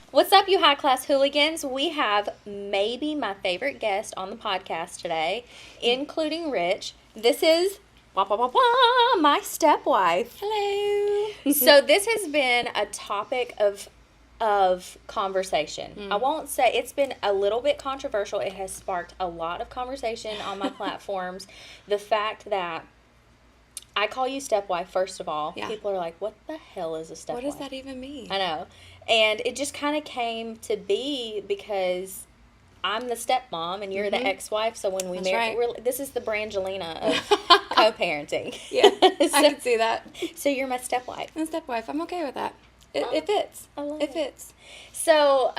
What's up, you high class hooligans? We have maybe my favorite guest on the podcast today, including Rich. This is my stepwife. Hello. So this has been a topic of conversation. I won't say it's been a little bit controversial. It has sparked a lot of conversation on my platforms. The fact that I call you stepwife, first of all. Yeah. People are like, what the hell is a stepwife? What does that even mean? I know. And it just kind of came to be because I'm the stepmom and you're the ex-wife. So when we married, this is the Brangelina of co-parenting. Yeah, I can see that. So you're my stepwife. I'm a stepwife. I'm okay with that. It fits. I love it fits. So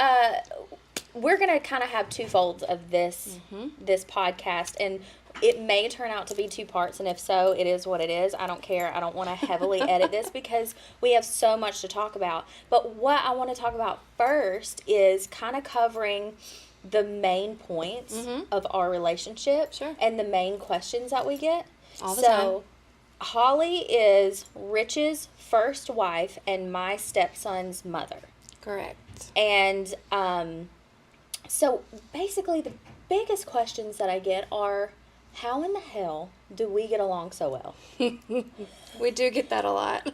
we're going to kind of have two folds of this podcast, and it may turn out to be two parts, and if so, it is what it is. I don't care. I don't want to heavily edit this because we have so much to talk about. But what I want to talk about first is kind of covering the main points of our relationship and the main questions that we get. All the time. Hollie is Rich's first wife and my stepson's mother. Correct. And so basically the biggest questions that I get are, how in the hell do we get along so well? We do get that a lot.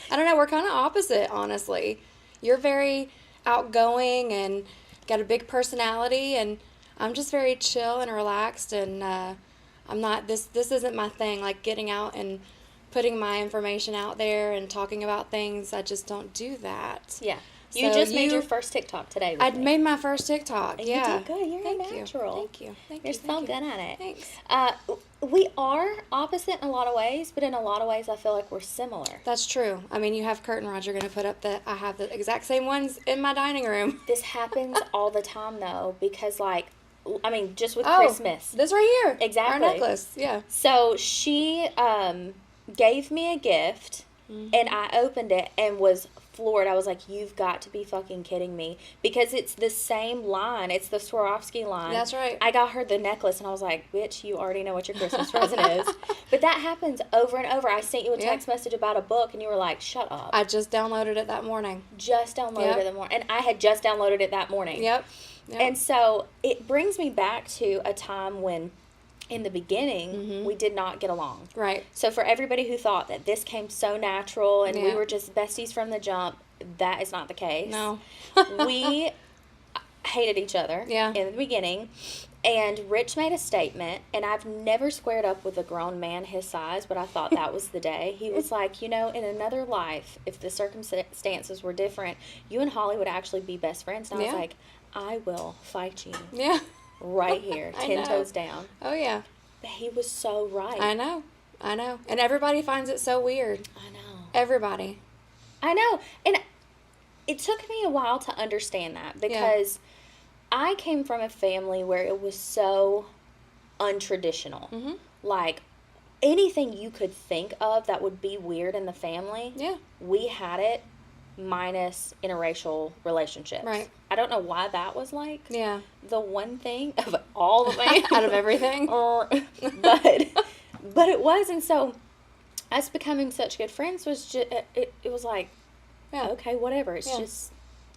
I don't know. We're kind of opposite, honestly. You're very outgoing and got a big personality, and I'm just very chill and relaxed, and I'm not, this isn't my thing, like getting out and putting my information out there and talking about things. I just don't do that. Yeah. You just made your first TikTok today with me. made my first TikTok, yeah. You did good. You're natural. Thank you. You're so good at it. Thanks. We are opposite in a lot of ways, but in a lot of ways I feel like we're similar. That's true. I mean, you have curtain rods you're going to put up that I have the exact same ones in my dining room. This happens all the time, though, because, like, I mean, just with Christmas. This right here. Exactly. Our necklace, yeah. So she gave me a gift, and I opened it and was floored. I was like, you've got to be fucking kidding me, because it's the same line. It's the Swarovski line. That's right. I got her the necklace and I was like, bitch, you already know what your Christmas present is. But that happens over and over. I sent you a text message about a book and you were like, shut up. I just downloaded it that morning. Just downloaded it that morning. And I had just downloaded it that morning. Yep. And so it brings me back to a time when in the beginning, we did not get along. Right. So for everybody who thought that this came so natural and we were just besties from the jump, that is not the case. No. We hated each other in the beginning. And Rich made a statement, and I've never squared up with a grown man his size, but I thought that was the day. He was like, you know, in another life, if the circumstances were different, you and Hollie would actually be best friends. And I was like, I will fight you. Yeah. Right here, 10 toes down. Oh, yeah. But he was so right. I know. And everybody finds it so weird. I know. Everybody. I know. And it took me a while to understand that, because I came from a family where it was so untraditional. Like, anything you could think of that would be weird in the family, we had it, minus interracial relationships. Right. I don't know why that was like the one thing of all the things. out of everything. But it was, and so us becoming such good friends was just, it was like, okay, whatever. It's just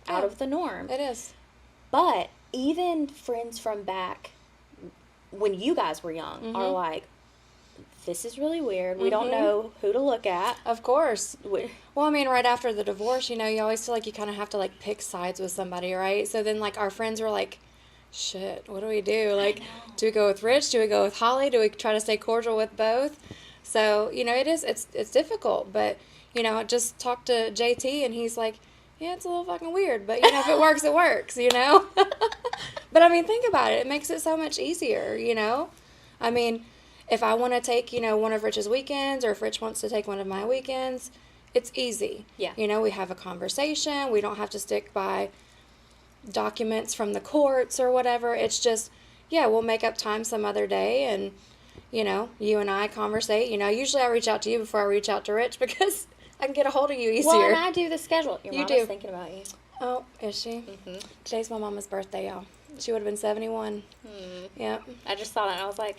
out of the norm. It is. But even friends from back when you guys were young are like, this is really weird. We don't know who to look at. Of course. Well, I mean, right after the divorce, you know, you always feel like you kind of have to, like, pick sides with somebody, right? So then, like, our friends were like, shit, what do we do? Like, do we go with Rich? Do we go with Hollie? Do we try to stay cordial with both? So, you know, it's difficult. But, you know, I just talked to JT, and he's like, yeah, it's a little fucking weird. But, you know, if it works, it works, you know? But, I mean, think about it. It makes it so much easier, you know? I mean, if I want to take, you know, one of Rich's weekends, or if Rich wants to take one of my weekends, it's easy. Yeah. You know, we have a conversation. We don't have to stick by documents from the courts or whatever. It's just, we'll make up time some other day, and, you know, you and I conversate. You know, usually I reach out to you before I reach out to Rich because I can get a hold of you easier. Well, and I do the schedule. Your mama's thinking about you. Oh, is she? Today's my mama's birthday, y'all. She would have been 71. Yep. I just saw that and I was like,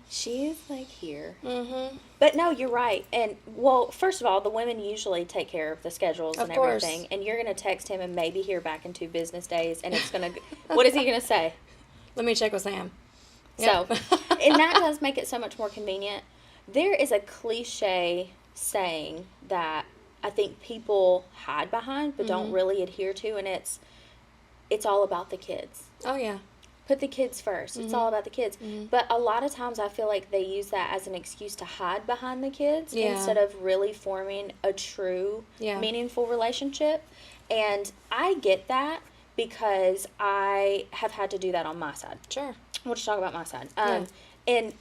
she's like here. Mm-hmm. But no, you're right. And, well, first of all, the women usually take care of the schedules and everything. And you're going to text him and maybe hear back in 2 business days. And it's going to, what is he going to say? Let me check with Sam. So, Yep. and that does make it so much more convenient. There is a cliche saying that I think people hide behind but don't really adhere to, and it's all about the kids. Oh, yeah. Put the kids first. It's all about the kids. But a lot of times I feel like they use that as an excuse to hide behind the kids instead of really forming a true, meaningful relationship. And I get that because I have had to do that on my side. Sure. We'll just talk about my side. And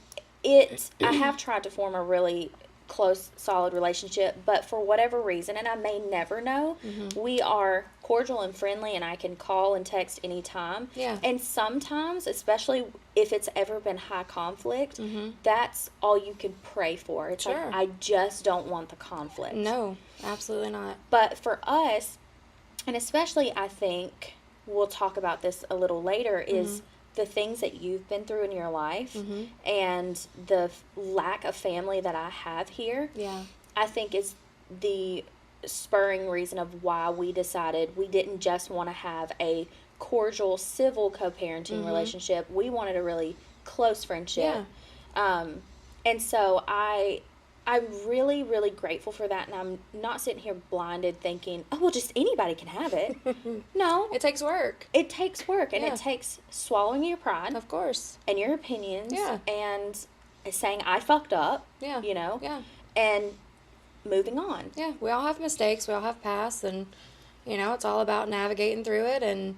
I have tried to form a really close, solid relationship, but for whatever reason, and I may never know, we are cordial and friendly, and I can call and text anytime. Yeah. And sometimes, especially if it's ever been high conflict, that's all you can pray for. It's like, I just don't want the conflict. No, absolutely not. But for us, and especially I think we'll talk about this a little later, is the things that you've been through in your life and the lack of family that I have here, I think is the spurring reason of why we decided we didn't just want to have a cordial, civil co-parenting relationship. We wanted a really close friendship. And so I'm really, really grateful for that, and I'm not sitting here blinded thinking, oh, well, just anybody can have it. No. It takes work. It takes work, and it takes swallowing your pride. Of course. And your opinions. Yeah. And saying, I fucked up. Yeah. You know? Yeah. And moving on. Yeah. We all have mistakes. We all have pasts, and, you know, it's all about navigating through it and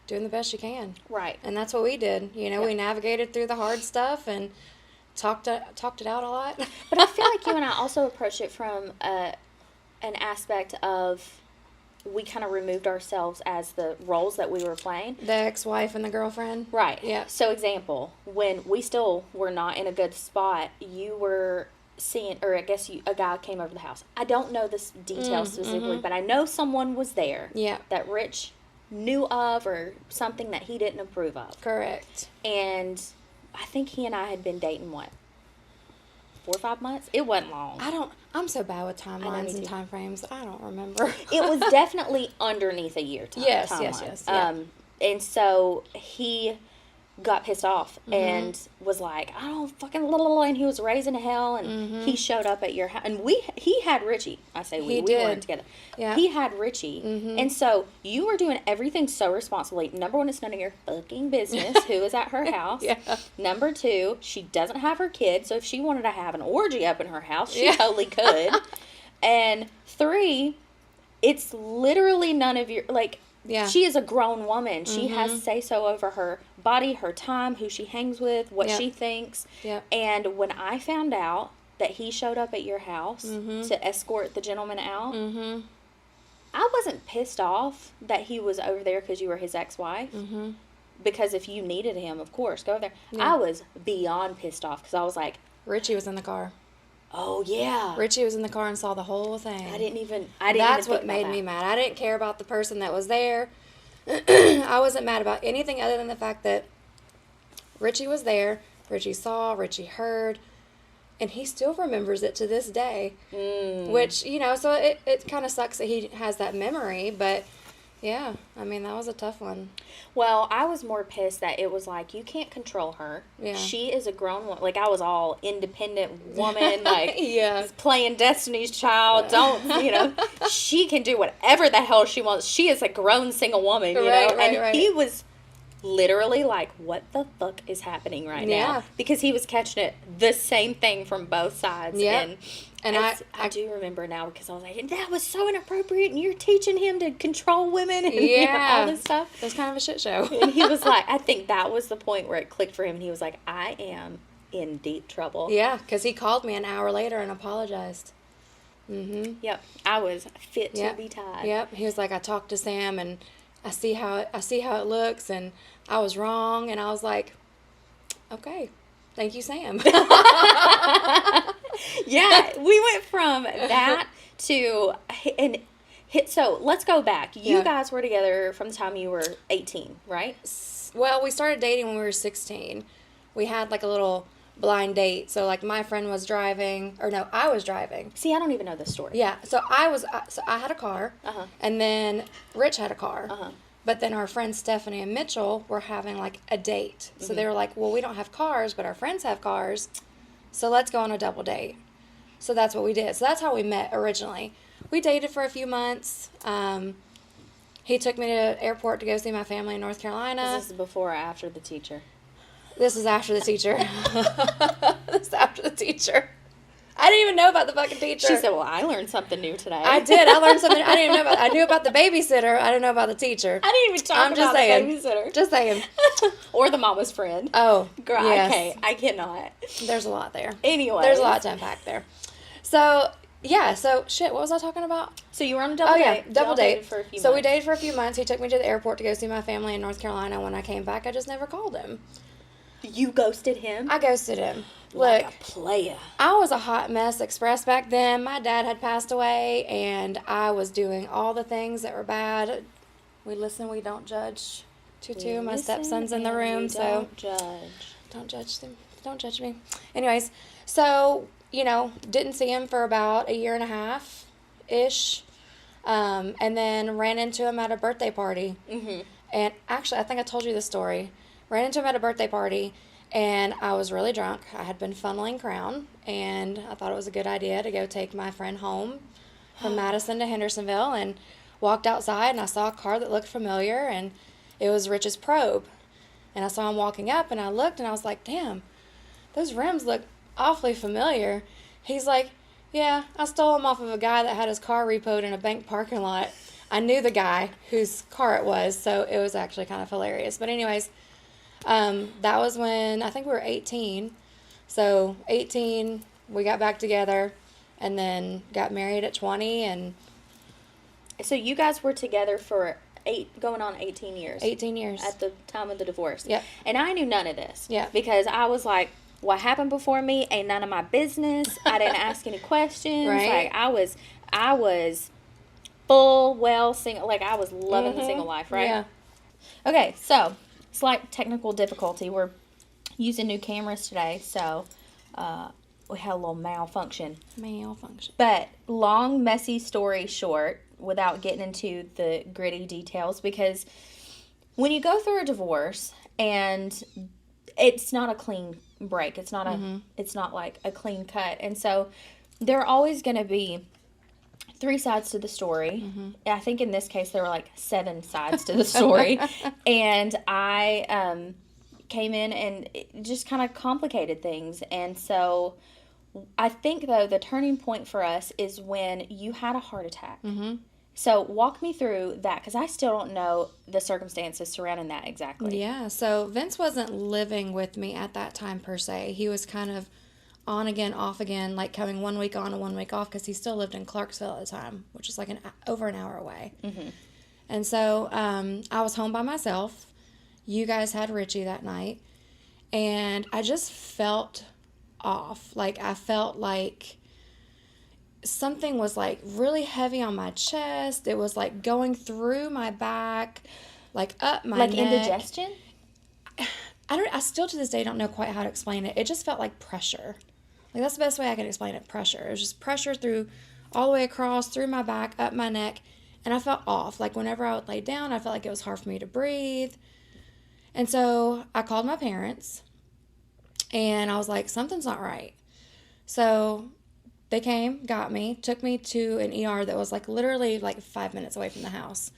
doing the best you can. Right. And that's what we did. You know, we navigated through the hard stuff and talked it out a lot. But I feel like you and I also approached it from an aspect of we kind of removed ourselves as the roles that we were playing. The ex-wife and the girlfriend. Right. Yeah. So, example, when we still were not in a good spot, you were seeing, or I guess a guy came over the house. I don't know this detail specifically, but I know someone was there. Yeah. That Rich knew of, or something that he didn't approve of. Correct. And I think he and I had been dating, 4 or 5 months? It wasn't long. I'm so bad with timelines and time frames. I don't remember. It was definitely underneath a year Yes. Yeah. And so he got pissed off and was like, I don't fucking little, and he was raising hell, and he showed up at your house, and he had Richie. I say we weren't together. Yeah. He had Richie, and so you were doing everything so responsibly. Number one, it's none of your fucking business who is at her house. Number two, she doesn't have her kid, so if she wanted to have an orgy up in her house, she totally could. And 3, it's literally none of your, like, she is a grown woman. She has say-so over her body, her time, who she hangs with, what she thinks. And when I found out that he showed up at your house to escort the gentleman out, I wasn't pissed off that he was over there because you were his ex-wife. Because if you needed him, of course, go over there. I was beyond pissed off because I was like... Richie was in the car. Oh, yeah. Richie was in the car and saw the whole thing. That's what made me mad. I didn't care about the person that was there. I wasn't mad about anything other than the fact that Richie was there. Richie saw, Richie heard, and he still remembers it to this day. Which, you know, so it kind of sucks that he has that memory, but... Yeah, I mean, that was a tough one. Well, I was more pissed that it was like, you can't control her. Yeah. She is a grown woman. Like, I was all independent woman, like, playing Destiny's Child. Don't, you know, she can do whatever the hell she wants. She is a grown single woman, you know? And he was literally like, what the fuck is happening right now? Because he was catching it, the same thing from both sides. Yeah. And I do remember now because I was like, that was so inappropriate, and you're teaching him to control women and you know, all this stuff. It was kind of a shit show. And he was like, I think that was the point where it clicked for him, and he was like, I am in deep trouble. Yeah, because he called me an hour later and apologized. Yep, I was fit to be tied. Yep, he was like, I talked to Sam, and I see how it looks, and I was wrong, and I was like, okay. Thank you, Sam. Yeah, we went from that to, and So let's go back. You Yeah. guys were together from the time you were 18, right? Well, we started dating when we were 16. We had like a little blind date. So like my friend was driving, or no, I was driving. See, I don't even know this story. Yeah. So I had a car, and then Rich had a car. But then our friends Stephanie and Mitchell were having like a date. So they were like, well, we don't have cars, but our friends have cars. So let's go on a double date. So that's what we did. So that's how we met originally. We dated for a few months. He took me to the airport to go see my family in North Carolina. This is before or after the teacher? This is after the teacher. This is after the teacher. I didn't even know about the fucking teacher. She said, well, I learned something new today. I did. I learned something. I didn't even know about. I knew about the babysitter. I didn't know about the teacher. I didn't even talk about the babysitter. Just saying. Or the mama's friend. Oh, girl, yes. Okay, I cannot. There's a lot there. Anyway. There's a lot to unpack there. So, yeah. So, shit, what was I talking about? So you were on a double date. Yeah, double date. Dated for a few so months. we dated for a few months. He took me to the airport to go see my family in North Carolina. When I came back, I just never called him. You ghosted him? I ghosted him. Like Look, a player. I was a hot mess express back then. My dad had passed away, and I was doing all the things that were bad. We listen, we don't judge. Tutu, my stepson's in the room, so don't judge them. Don't judge me. Anyways, so, didn't see him for about a year and a half-ish, and then ran into him at a birthday party. Mm-hmm. And actually, I think I told you this story. Ran into him at a birthday party, and I was really drunk. I had been funneling Crown, and I thought it was a good idea to go take my friend home from Madison to Hendersonville, and walked outside, and I saw a car that looked familiar, and it was Rich's Probe. And I saw him walking up, and I looked, and I was like, damn, those rims look awfully familiar. He's like, yeah, I stole them off of a guy that had his car repoed in a bank parking lot. I knew the guy whose car it was, so it was actually kind of hilarious. But anyways, that was when I think we were 18. So 18, we got back together, and then got married at 20. And so you guys were together for going on 18 years. 18 years. At the time of the divorce. Yep. And I knew none of this. Yeah. Because I was like, what happened before me ain't none of my business. I didn't ask any questions. Right. Like, I was full, single. Like, I was loving the single life, right? Yeah. Okay, so slight technical difficulty. We're using new cameras today, so we had a little malfunction. But long, messy story short, without getting into the gritty details, because when you go through a divorce and it's not a clean break, it's not like a clean cut, and so there are always going to be 3 sides to the story. I think in this case there were like 7 sides to the story. And I came in and it just kind of complicated things. And so I think, though, the turning point for us is when you had a heart attack. So walk me through that, because I still don't know the circumstances surrounding that exactly. Yeah, so Vince wasn't living with me at that time per se. He was kind of on again, off again, like coming 1 week on and 1 week off, because he still lived in Clarksville at the time, which is like over an hour away. And so I was home by myself. You guys had Richie that night, and I just felt off. Like, I felt like something was like really heavy on my chest. It was like going through my back, like up my neck. Like indigestion? I still to this day don't know quite how to explain it. It just felt like pressure. Like, that's the best way I can explain it, pressure. It was just pressure through, all the way across, through my back, up my neck, and I felt off. Like, whenever I would lay down, I felt like it was hard for me to breathe. And so I called my parents, and I was like, something's not right. So they came, got me, took me to an ER that was like literally like 5 minutes away from the house.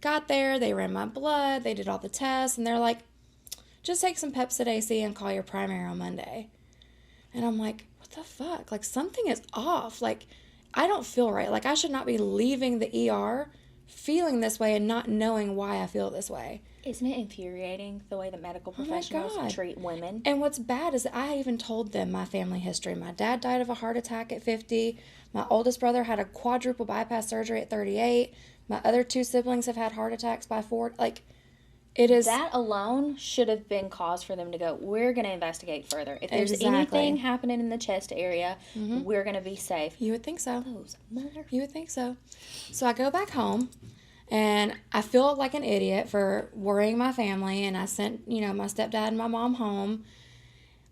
Got there, they ran my blood, they did all the tests, and they're like, just take some Pepcid AC and call your primary on Monday. And I'm like, what the fuck? Like, something is off. Like, I don't feel right. Like, I should not be leaving the ER feeling this way and not knowing why I feel this way. Isn't it infuriating the way that medical professionals treat women? And what's bad is that I even told them my family history. My dad died of a heart attack at 50. My oldest brother had a quadruple bypass surgery at 38. My other 2 siblings have had heart attacks by 40. Like, It is. That alone should have been cause for them to go, we're going to investigate further. If there's Exactly. anything happening in the chest area, we're going to be safe. You would think so. Mother. You would think so. So I go back home, and I feel like an idiot for worrying my family, and I sent, my stepdad and my mom home.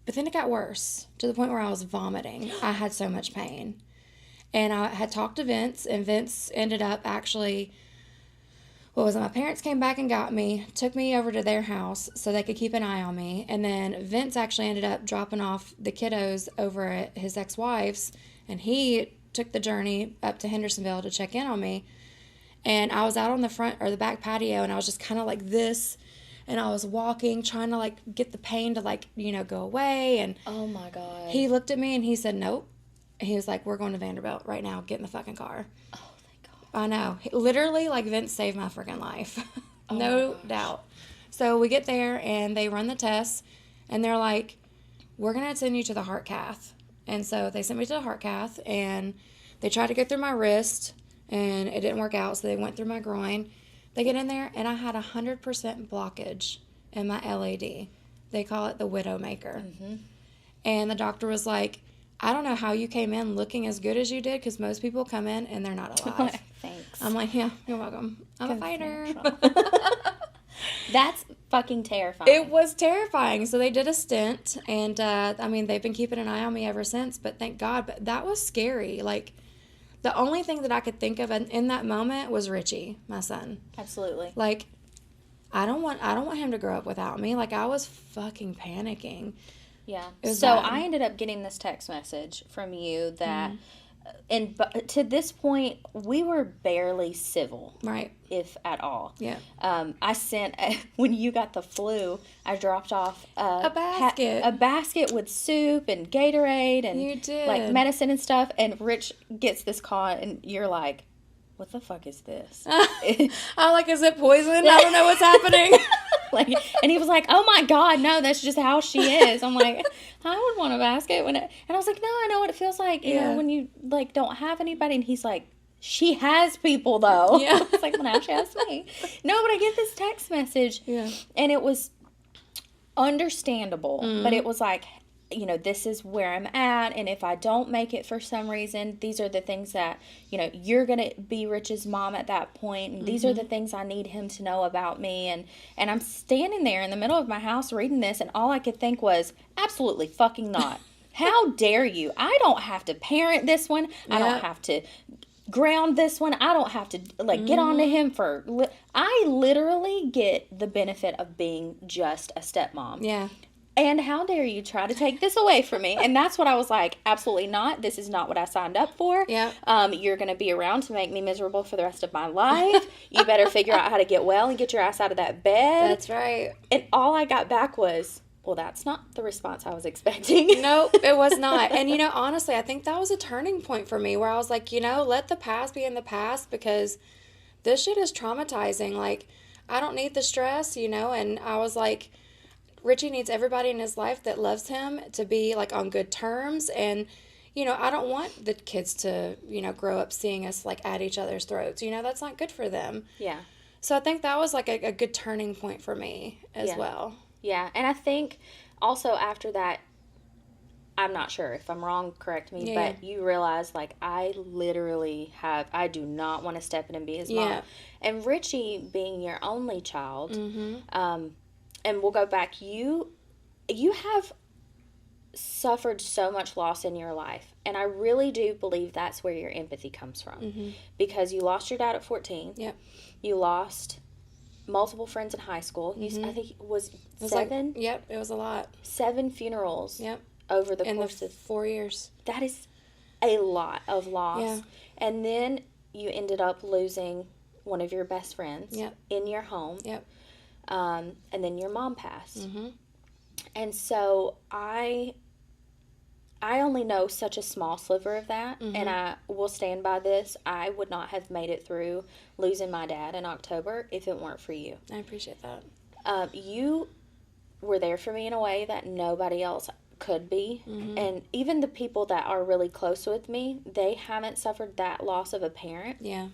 But then it got worse, to the point where I was vomiting. I had so much pain. And I had talked to Vince, and Vince ended up actually... my parents came back and got me, took me over to their house so they could keep an eye on me. And then Vince actually ended up dropping off the kiddos over at his ex-wife's. And he took the journey up to Hendersonville to check in on me. And I was out on the front or the back patio, and I was just kind of like this. And I was walking, trying to like get the pain to go away. And oh my God. He looked at me and he said, nope. He was like, we're going to Vanderbilt right now. Get in the fucking car. I know. Literally, Vince saved my freaking life. No doubt. So we get there, and they run the tests, and they're like, we're going to send you to the heart cath. And so they sent me to the heart cath, and they tried to go through my wrist, and it didn't work out, so they went through my groin. They get in there, and I had 100% blockage in my LAD. They call it the Widowmaker. Mm-hmm. And the doctor was like, I don't know how you came in looking as good as you did, because most people come in and they're not alive. Thanks. I'm like, yeah, you're welcome. I'm a fighter. That's fucking terrifying. It was terrifying. So they did a stent, and they've been keeping an eye on me ever since, but thank God. But that was scary. The only thing that I could think of in that moment was Richie, my son. Absolutely. I don't want him to grow up without me. I was fucking panicking. Yeah. So bad. I ended up getting this text message from you that, and to this point, we were barely civil. Right. If at all. Yeah. I sent, when you got the flu, I dropped off a basket. A basket with soup and Gatorade and you did. Medicine and stuff. And Rich gets this call, and you're like, what the fuck is this? I'm like, is it poison? I don't know what's happening. And he was like, oh my God, no, that's just how she is. I'm like, I would want a basket. And I was like, no, I know what it feels like, you know, when you don't have anybody. And he's like, she has people though. Yeah. It's like, well, now she has me. No, but I get this text message. Yeah. And it was understandable, but it was like, this is where I'm at, and if I don't make it for some reason, these are the things that, you're going to be Rich's mom at that point, and these are the things I need him to know about me, and I'm standing there in the middle of my house reading this, and all I could think was, absolutely fucking not. How dare you? I don't have to parent this one. I don't have to ground this one. I don't have to, get on to him for... I literally get the benefit of being just a stepmom. Yeah. And how dare you try to take this away from me? And that's what I was like, absolutely not. This is not what I signed up for. Yeah. You're going to be around to make me miserable for the rest of my life. You better figure out how to get well and get your ass out of that bed. That's right. And all I got back was, well, that's not the response I was expecting. Nope, it was not. And, honestly, I think that was a turning point for me where I was like, let the past be in the past, because this shit is traumatizing. I don't need the stress, and I was like, Richie needs everybody in his life that loves him to be on good terms, and I don't want the kids to grow up seeing us at each other's throats. That's not good for them. Yeah. So I think that was a good turning point for me as well. Yeah, and I think also after that, I'm not sure if I'm wrong, correct me, but you realize I literally I do not want to step in and be his mom. And Richie being your only child, and we'll go back, you have suffered so much loss in your life. And I really do believe that's where your empathy comes from. Mm-hmm. Because you lost your dad at 14. Yep. You lost multiple friends in high school. I think it was 7? Yep, it was a lot. 7 funerals. Yep. Over the course of 4 years. That is a lot of loss. Yeah. And then you ended up losing one of your best friends in your home. Yep. And then your mom passed. Mm-hmm. And so I only know such a small sliver of that, and I will stand by this. I would not have made it through losing my dad in October if it weren't for you. I appreciate that. You were there for me in a way that nobody else could be. Mm-hmm. And even the people that are really close with me, they haven't suffered that loss of a parent. Yeah.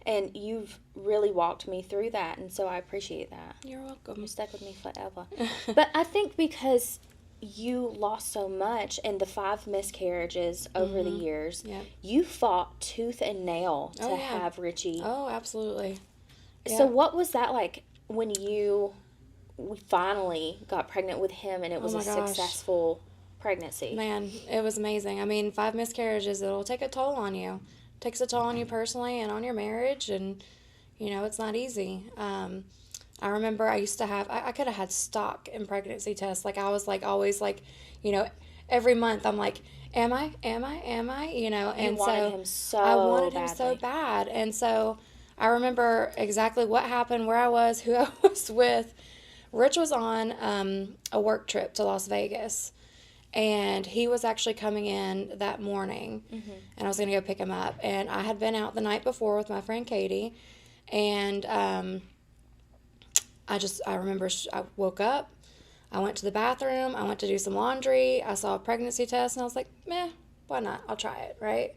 And you've really walked me through that, and so I appreciate that. You're welcome. You stuck with me forever. But I think because you lost so much in the 5 miscarriages over the years, you fought tooth and nail to have Richie. Oh, absolutely. Yeah. So what was that like when we finally got pregnant with him and it was a successful pregnancy? Man, it was amazing. I mean, 5 miscarriages, it'll take a toll on you. It takes a toll on you personally and on your marriage, and, it's not easy. I remember I used to have, I could have had stock in pregnancy tests. Like, I was, like, always, like, every month I'm like, am I? And wanted him so I wanted badly. him so bad. And so I remember exactly what happened, where I was, who I was with. Rich was on a work trip to Las Vegas, and he was actually coming in that morning, and I was going to go pick him up. And I had been out the night before with my friend Katie, and I remember I woke up, I went to the bathroom, I went to do some laundry, I saw a pregnancy test, and I was like, meh, why not? I'll try it, right?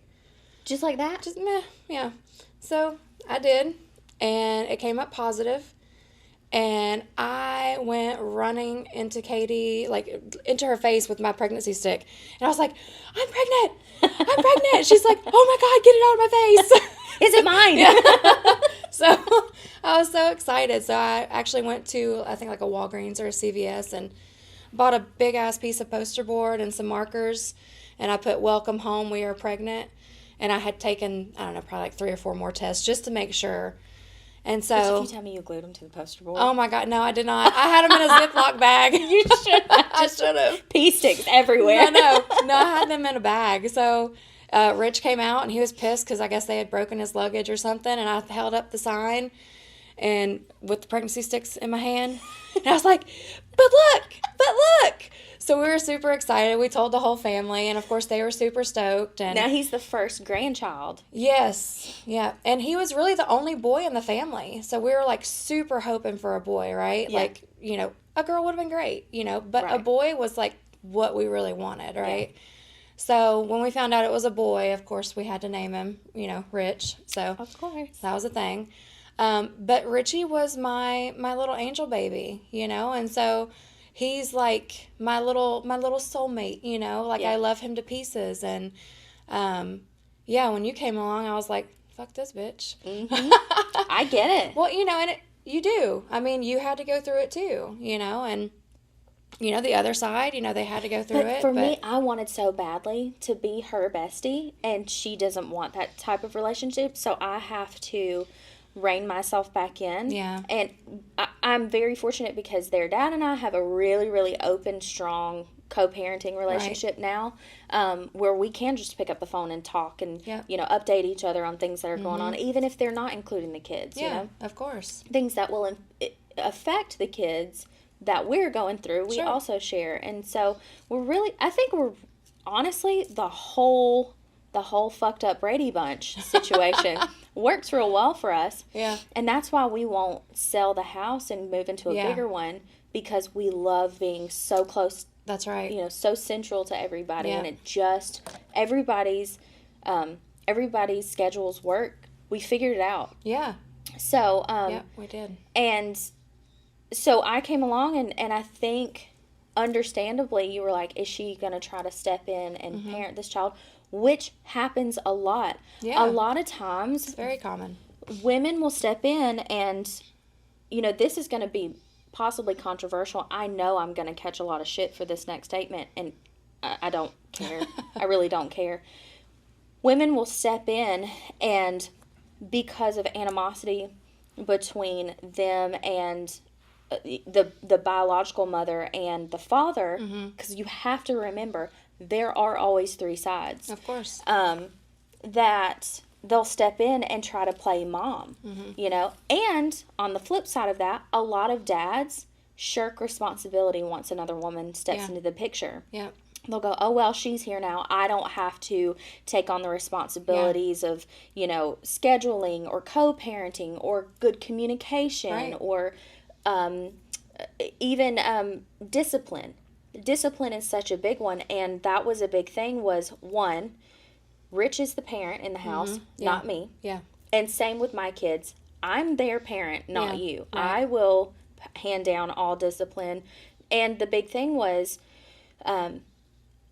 Just like that? Just meh, yeah. So I did, and it came up positive. And I went running into Katie, like, into her face with my pregnancy stick. And I was like, I'm pregnant. She's like, oh my God, get it out of my face. Is it mine? So I was so excited. So I actually went to, I think, like a Walgreens or a CVS and bought a big ass piece of poster board and some markers. And I put, welcome home, we are pregnant. And I had taken, I don't know, probably like 3 or 4 more tests just to make sure. And so, did you tell me you glued them to the poster board? Oh my God, no, I did not. I had them in a Ziploc bag. You should have. I should have. Pea sticks everywhere. No, I had them in a bag. So Rich came out and he was pissed because I guess they had broken his luggage or something. And I held up the sign and with the pregnancy sticks in my hand. And I was like, but look. So we were super excited. We told the whole family, and of course they were super stoked. And now he's the first grandchild. Yes, yeah. And he was really the only boy in the family. So we were like super hoping for a boy, right? Yeah. Like, a girl would have been great, but a boy was like what we really wanted, right? Yeah. So when we found out it was a boy, of course we had to name him, Rich. So of course that was a thing. But Richie was my little angel baby, and so he's like my little soulmate, I love him to pieces. And when you came along, I was like, fuck this bitch. Mm-hmm. I get it. Well, and you do. I mean, you had to go through it too, and the other side, they had to go through it. For me, I wanted so badly to be her bestie, and she doesn't want that type of relationship, so I have to rein myself back in. Yeah. And I'm very fortunate because their dad and I have a really, really open, strong co-parenting relationship now, where we can just pick up the phone and talk and, update each other on things that are going on, even if they're not including the kids, of course. Things that will affect the kids that we're going through, we also share. And so I think we're honestly the whole fucked up Brady Bunch situation works real well for us. Yeah. And that's why we won't sell the house and move into a bigger one, because we love being so close. That's right. So central to everybody. Yeah. And it just, everybody's schedules work. We figured it out. Yeah. So, we did. And so I came along and I think understandably you were like, is she going to try to step in and parent this child? Which happens a lot. Yeah. A lot of times. It's very common. Women will step in and, this is going to be possibly controversial. I know I'm going to catch a lot of shit for this next statement, and I don't care. I really don't care. Women will step in, and because of animosity between them and the biological mother and the father, because you have to remember, there are always 3 sides. Of course. That they'll step in and try to play mom, And on the flip side of that, a lot of dads shirk responsibility once another woman steps into the picture. Yeah. They'll go, oh, well, she's here now. I don't have to take on the responsibilities of, scheduling or co-parenting or good communication or even discipline. Discipline is such a big one, and that was a big thing was, one, Rich is the parent in the house, not me. Yeah. And same with my kids. I'm their parent, not you. Right. I will hand down all discipline. And the big thing was,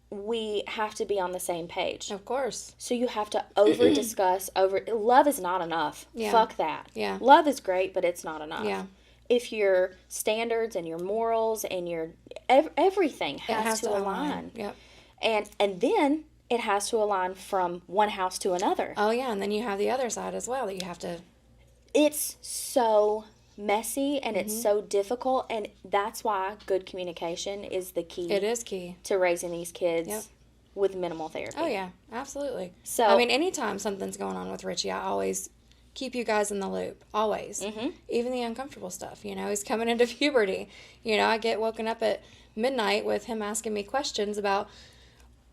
we have to be on the same page. Of course. So you have to over discuss. Love is not enough. Yeah. Fuck that. Yeah. Love is great, but it's not enough. Yeah. If your standards and your morals and your everything has to align. Yep. And then it has to align from one house to another. Oh, yeah, and then you have the other side as well that you have to... It's so messy and it's so difficult, and that's why good communication is the key. It is key. To raising these kids with minimal therapy. Oh, yeah, absolutely. So, I mean, anytime something's going on with Richie, I always keep you guys in the loop. Always. Even the uncomfortable stuff, you know. He's coming into puberty. You know, I get woken up at midnight with him asking me questions about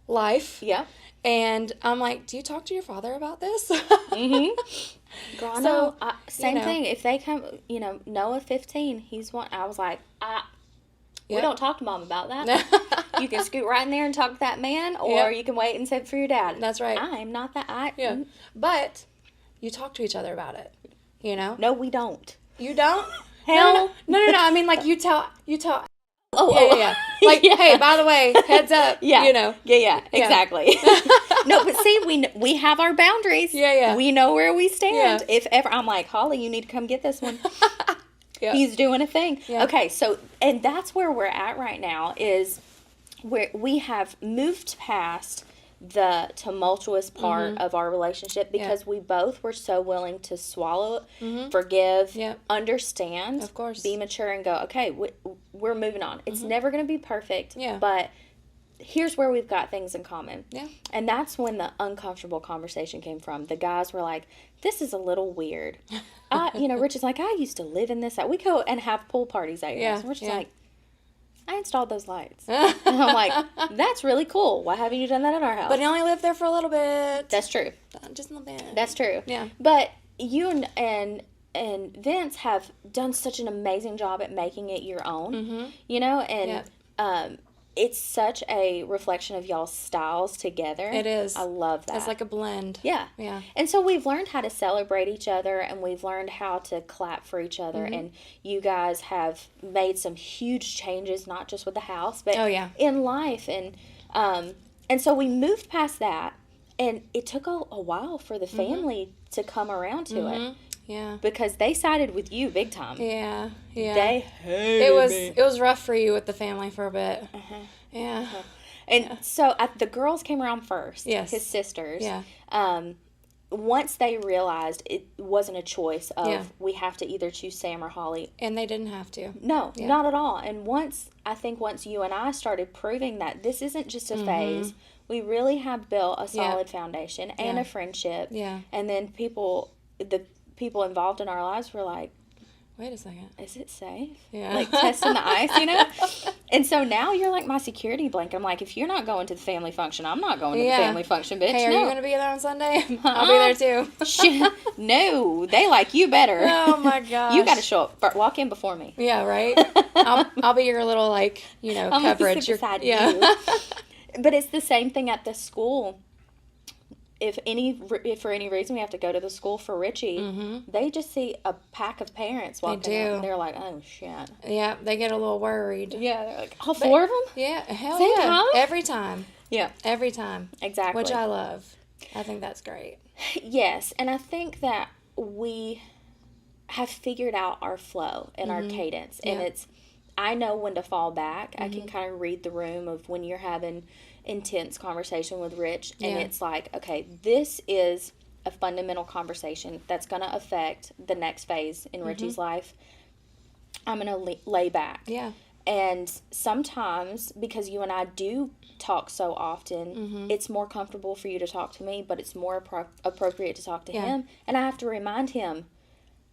life. Yeah. And I'm like, do you talk to your father about this? Girl, So, same you know. thing. If they come, you know, Noah 15, he's one. I was like, we don't talk to Mom about that. You can scoot right in there and talk to that man, or you can wait and sit for your dad. That's right. I am not that. Yeah. But you talk to each other about it, you know? No, we don't. You don't? Hell. No. I mean, like, you tell. Oh, Yeah. Like, hey, by the way, heads up. Yeah. You know. Yeah, exactly. No, but see, we have our boundaries. Yeah. We know where we stand. Yeah. If ever, I'm like, Hollie, you need to come get this one. Yeah. He's doing a thing. Yeah. Okay, so, and that's where we're at right now, is where we have moved past the tumultuous part of our relationship because we both were so willing to swallow it, forgive, understand, Of course. be mature, and go, okay, we're moving on. It's never going to be perfect, Yeah. but here's where we've got things in common. Yeah. And that's when the uncomfortable conversation came from. The guys were like, this is a little weird. Rich is like, I used to live in this. We go and have pool parties out here. Yeah, So Rich is yeah. like, I installed those lights. And I'm like, that's really cool. Why haven't you done that at our house? But he only lived there for a little bit. That's true. Just a little bit. That's true. Yeah. But you and Vince have done such an amazing job at making it your own, you know, and it's such a reflection of y'all's styles together. It is. I love that. It's like a blend. Yeah. Yeah. And so we've learned how to celebrate each other, and we've learned how to clap for each other. And you guys have made some huge changes, not just with the house, but in life. And so we moved past that, and it took a while for the family to come around to it. Yeah. Because they sided with you big time. Yeah. They hated me. It was rough for you with the family for a bit. Yeah. And so the girls came around first. Yes. His sisters. Yeah. Once they realized it wasn't a choice of we have to either choose Sam or Hollie. And they didn't have to. No, not at all. And once you and I started proving that this isn't just a phase, we really have built a solid foundation and a friendship. Yeah. And then the people involved in our lives were like, wait a second. is it safe? Yeah. Like testing the ice, you know? And so now you're like my security blanket. I'm like, if you're not going to the family function, I'm not going to the family function, bitch. Hey, are no. you going to be there on Sunday? I'll be there too. No, they like you better. Oh my gosh. You got to show up. Walk in before me. Yeah, right? I'll be your little, like, I'm coverage. Sit beside you. But it's the same thing at the school. If for any reason we have to go to the school for Richie, they just see a pack of parents walking up, and they're like, oh, shit. Yeah, they get a little worried. Yeah, they're like, all four of them? Yeah, hell Same yeah. time? Every time. Yeah. Every time. Exactly. Which I love. I think that's great. Yes, and I think that we have figured out our flow and our cadence, and I know when to fall back. I can kind of read the room of when you're having intense conversation with Rich, and it's like, okay, this is a fundamental conversation that's going to affect the next phase in Richie's life. I'm going to lay back. Yeah. And sometimes, because you and I do talk so often, it's more comfortable for you to talk to me, but it's more appropriate to talk to him. And I have to remind him,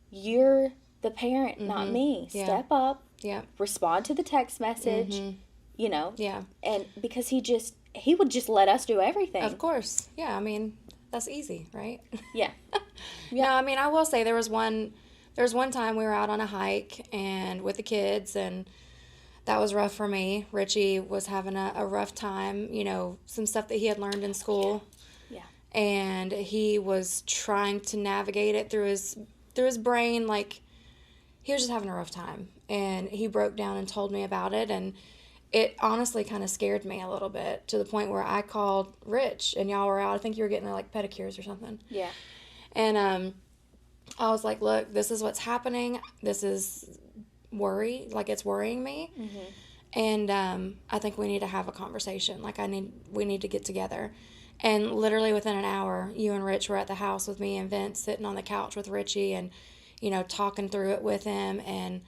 you're the parent, not me. Yeah. Step up. Yeah. Respond to the text message. You know? Yeah. And because he would just let us do everything. Of course. Yeah, I mean, that's easy, right? Yeah. No, I mean, I will say there was one time we were out on a hike and with the kids, and that was rough for me. Richie was having a rough time, you know, some stuff that he had learned in school. Yeah. and he was trying to navigate it through his brain. Like, he was just having a rough time, and he broke down and told me about it, and it honestly kind of scared me a little bit, to the point where I called Rich, and y'all were out. I think you were getting like pedicures or something. Yeah. And I was like, look, this is what's happening. This is it's worrying me. Mm-hmm. And I think we need to have a conversation. Like, we need to get together. And literally within an hour, you and Rich were at the house with me and Vince, sitting on the couch with Richie and, talking through it with him. And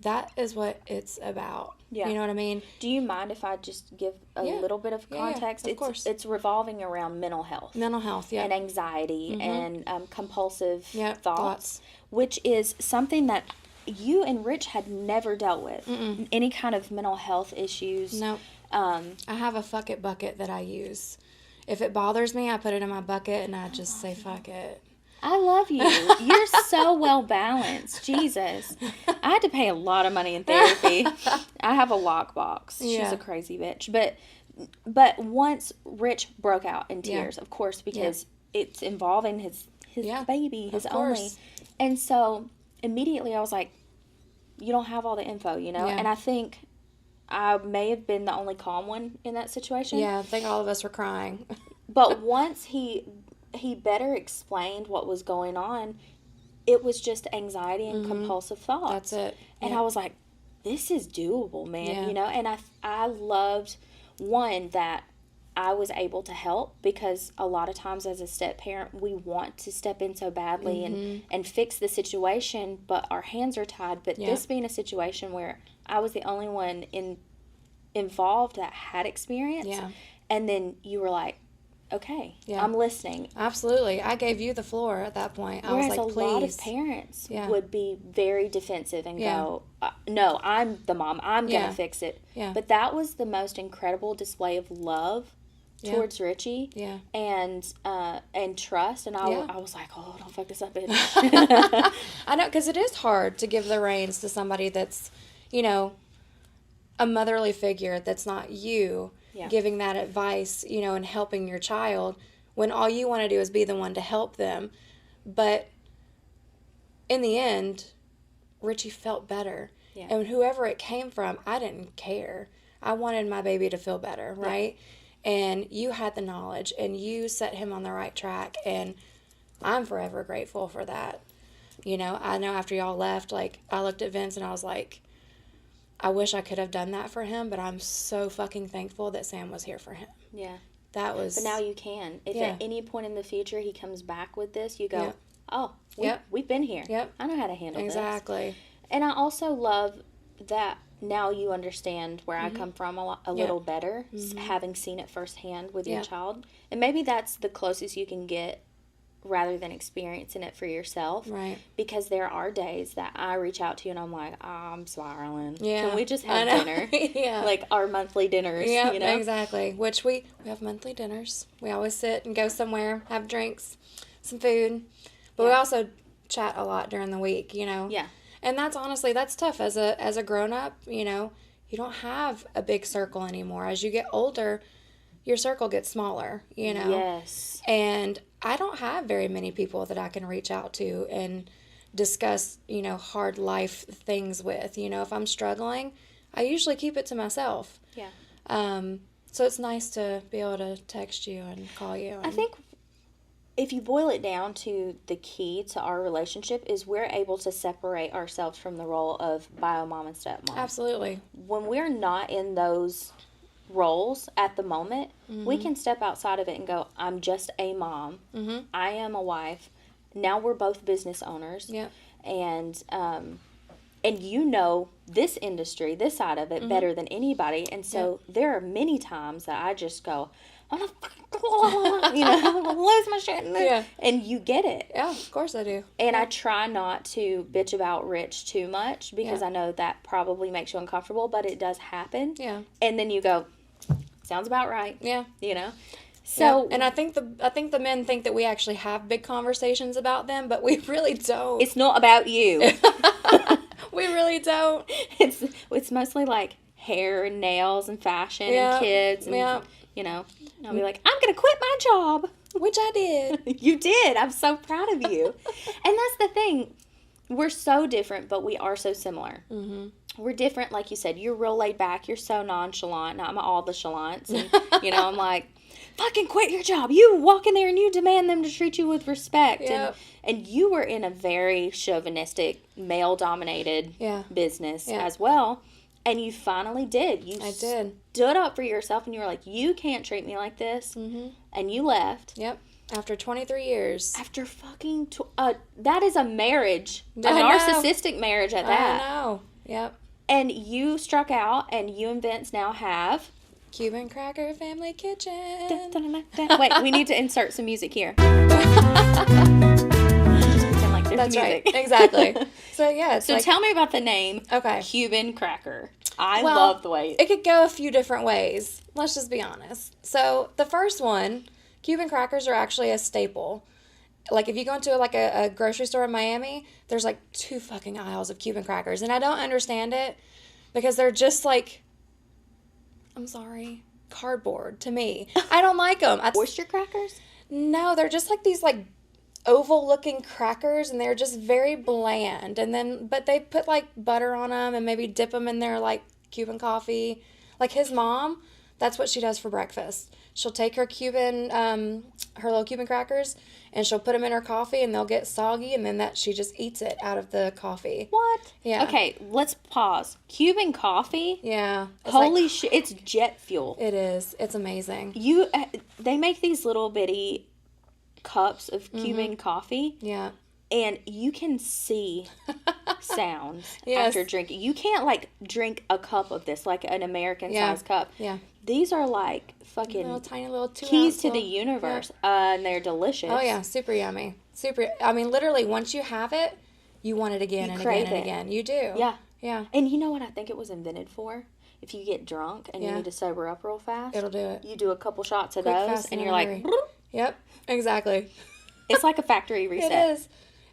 that is what it's about. Yeah. You know what I mean? Do you mind if I just give a little bit of context? Yeah, of course. It's revolving around mental health. Mental health, yeah. And anxiety, mm-hmm. and compulsive thoughts, which is something that you and Rich had never dealt with. Mm-mm. Any kind of mental health issues. No. I have a fuck it bucket that I use. If it bothers me, I put it in my bucket and I just say fuck it. I love you. You're so well balanced. Jesus. I had to pay a lot of money in therapy. I have a lockbox. She's a crazy bitch. But once Rich broke out in tears, of course, because it's involving his baby, his only. And so immediately I was like, you don't have all the info, Yeah. And I think I may have been the only calm one in that situation. Yeah, I think all of us were crying. But once he better explained what was going on, it was just anxiety and mm-hmm. compulsive thoughts. That's it. And I was like, this is doable, man, And I loved, one, that I was able to help, because a lot of times as a step-parent, we want to step in so badly mm-hmm. and fix the situation, but our hands are tied. But this being a situation where I was the only one involved that had experience, and then you were like, okay, I'm listening. Absolutely. I gave you the floor at that point. I was like, please. A lot of parents would be very defensive and go, no, I'm the mom. I'm going to fix it. Yeah. But that was the most incredible display of love towards Richie and trust. And I was like, oh, don't fuck this up, bitch. I know, because it is hard to give the reins to somebody that's, a motherly figure that's not you. Yeah. Giving that advice, and helping your child, when all you want to do is be the one to help them. But in the end, Richie felt better. Yeah. And whoever it came from, I didn't care. I wanted my baby to feel better, right? Yeah. And you had the knowledge, and you set him on the right track, and I'm forever grateful for that. I know after y'all left, like, I looked at Vince and I was like, I wish I could have done that for him, but I'm so fucking thankful that Sam was here for him. Yeah. That was... But now you can. If at any point in the future he comes back with this, you go, we've been here. Yep. I know how to handle this. Exactly. And I also love that now you understand where mm-hmm. I come from a little better, mm-hmm. having seen it firsthand with your child. And maybe that's the closest you can get, rather than experiencing it for yourself. Right. Because there are days that I reach out to you and I'm like, oh, I'm spiraling. Yeah. Can we just have dinner? Like our monthly dinners. Yeah, exactly. Which we have monthly dinners. We always sit and go somewhere, have drinks, some food. But we also chat a lot during the week, Yeah. And that's tough as a grown up, you don't have a big circle anymore. As you get older, your circle gets smaller, Yes. And I don't have very many people that I can reach out to and discuss, hard life things with. If I'm struggling, I usually keep it to myself. Yeah. So it's nice to be able to text you and call you. I think if you boil it down to the key to our relationship is we're able to separate ourselves from the role of bio mom and stepmom. Absolutely. When we're not in those roles at the moment, mm-hmm. we can step outside of it and go, I'm just a mom. Mm-hmm. I am a wife. Now we're both business owners. Yeah. And this industry, this side of it mm-hmm. better than anybody. And so there are many times that I just go, I'm gonna lose my shit. Yeah. And you get it. Yeah, of course I do. And I try not to bitch about Rich too much because I know that probably makes you uncomfortable, but it does happen. Yeah. And then you go, sounds about right. Yeah. So and I think the men think that we actually have big conversations about them, but we really don't. It's not about you. We really don't. It's mostly like hair and nails and fashion and kids and I'll be like, I'm gonna quit my job. Which I did. You did. I'm so proud of you. And that's the thing. We're so different, but we are so similar. Mm-hmm. We're different, like you said. You're real laid back. You're so nonchalant. I'm all the chalants. And, I'm like, fucking quit your job. You walk in there and you demand them to treat you with respect. Yep. And you were in a very chauvinistic, male-dominated business as well. And you finally did. I did. Stood up for yourself and you were like, you can't treat me like this. Mm-hmm. And you left. Yep. After 23 years. After fucking... that is a marriage. A narcissistic marriage at that. I know. Yep. And you struck out and you and Vince now have... Cuban Cracker Family Kitchen. Wait, we need to insert some music here. That's music. Right. Exactly. So, yeah. So, tell me about the name Cuban Cracker. I love the way... It could go a few different ways. Let's just be honest. So, the first one, Cuban crackers are actually a staple. Like, if you go into, a grocery store in Miami, there's, 2 fucking aisles of Cuban crackers. And I don't understand it because they're just, I'm sorry, cardboard to me. I don't like them. Oyster crackers? No, they're just, these, oval-looking crackers, and they're just very bland. But they put, butter on them and maybe dip them in their, Cuban coffee. Like, his mom, that's what she does for breakfast. She'll take her her little Cuban crackers, and she'll put them in her coffee, and they'll get soggy, and then she just eats it out of the coffee. What? Yeah. Okay, let's pause. Cuban coffee? Yeah. Holy shit, it's jet fuel. It is. It's amazing. They make these little bitty cups of Cuban coffee. Yeah. And you can see sounds after drinking. You can't, drink a cup of this, like an American-sized cup. Yeah. These are, fucking little tiny little 2 keys to the universe. Yeah. And they're delicious. Oh, yeah. Super yummy. Literally, once you have it, you want it again and again and again. You do. Yeah. Yeah. And you know what I think it was invented for? If you get drunk and you need to sober up real fast. It'll do it. You do a couple shots of those, and you're like... Yep. Exactly. It's like a factory reset.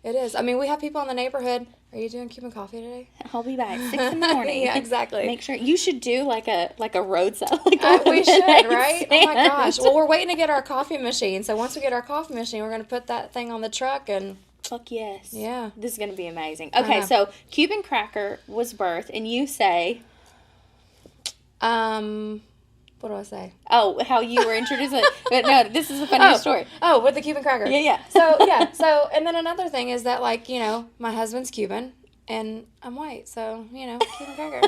It is. We have people in the neighborhood. Are you doing Cuban coffee today? I'll be back 6 in the morning. Yeah, exactly. Make sure you should do like a roadside. We should, right? Oh my gosh. Well, we're waiting to get our coffee machine. So once we get our coffee machine, we're going to put that thing on the truck and. Fuck yes. Yeah. This is going to be amazing. Okay, so Cuban Cracker was birthed, and you say. What do I say? Oh, how you were introduced. But no, this is a funny story. Oh, with the Cuban cracker. Yeah. So, and then another thing is that, my husband's Cuban, and I'm white, so, Cuban cracker.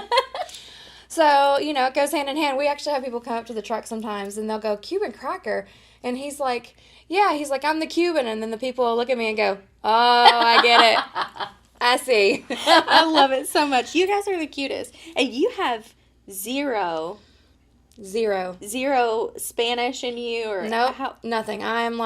So, it goes hand in hand. We actually have people come up to the truck sometimes, and they'll go, Cuban cracker, and he's like, I'm the Cuban, and then the people will look at me and go, oh, I get it. I see. I love it so much. You guys are the cutest, and you have zero Spanish in you, or nothing. I'm